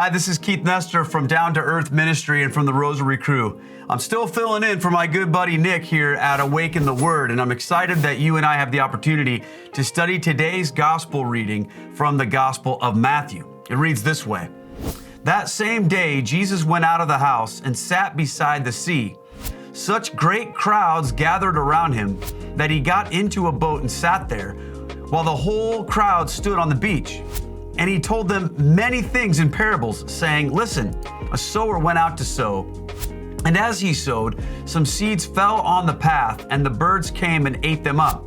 Hi, this is Keith Nestor from Down to Earth Ministry and from the Rosary Crew. I'm still filling in for my good buddy Nick here at Awaken the Word, and I'm excited that you and I have the opportunity to study today's gospel reading from the Gospel of Matthew. It reads this way. That same day, Jesus went out of the house and sat beside the sea. Such great crowds gathered around him that he got into a boat and sat there, while the whole crowd stood on the beach. And he told them many things in parables, saying, Listen, a sower went out to sow. And as he sowed, some seeds fell on the path, and the birds came and ate them up.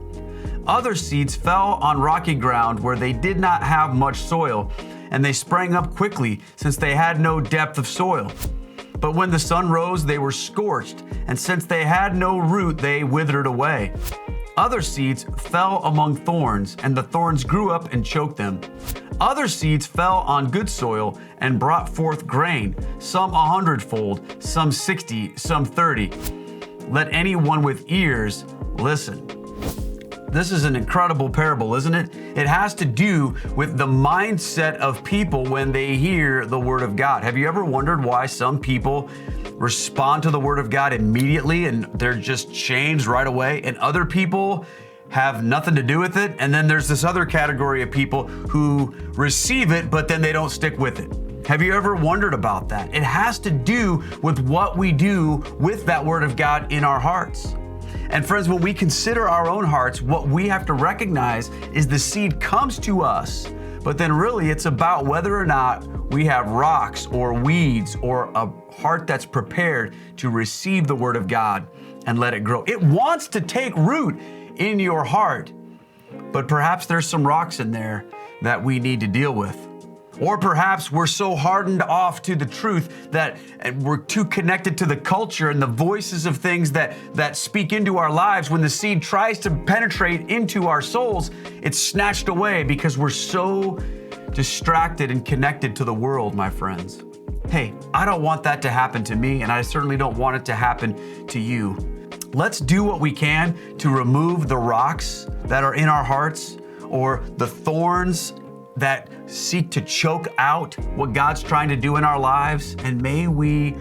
Other seeds fell on rocky ground where they did not have much soil, and they sprang up quickly, since they had no depth of soil. But when the sun rose, they were scorched, and since they had no root, they withered away. Other seeds fell among thorns, and the thorns grew up and choked them. Other seeds fell on good soil and brought forth grain, some 100-fold, some 60, some 30. Let anyone with ears listen. This is an incredible parable, isn't it? It has to do with the mindset of people when they hear the Word of God. Have you ever wondered why some people respond to the Word of God immediately and they're just changed right away, and other people have nothing to do with it? And then there's this other category of people who receive it, but then they don't stick with it. Have you ever wondered about that? It has to do with what we do with that Word of God in our hearts. And friends, when we consider our own hearts, what we have to recognize is the seed comes to us, but then really it's about whether or not we have rocks or weeds or a heart that's prepared to receive the Word of God and let it grow. It wants to take root in your heart, but perhaps there's some rocks in there that we need to deal with. Or perhaps we're so hardened off to the truth that we're too connected to the culture and the voices of things that speak into our lives. When the seed tries to penetrate into our souls, it's snatched away because we're so distracted and connected to the world, my friends. Hey, I don't want that to happen to me, and I certainly don't want it to happen to you. Let's do what we can to remove the rocks that are in our hearts or the thorns that seek to choke out what God's trying to do in our lives. And may we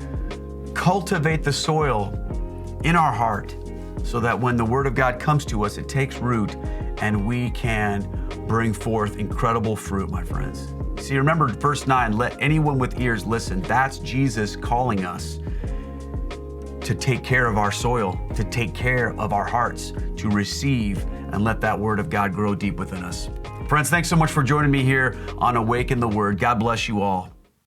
cultivate the soil in our heart so that when the Word of God comes to us, it takes root and we can bring forth incredible fruit, my friends. See, remember verse 9, let anyone with ears listen. That's Jesus calling us to take care of our soil, to take care of our hearts, to receive and let that Word of God grow deep within us. Friends, thanks so much for joining me here on Awaken the Word. God bless you all.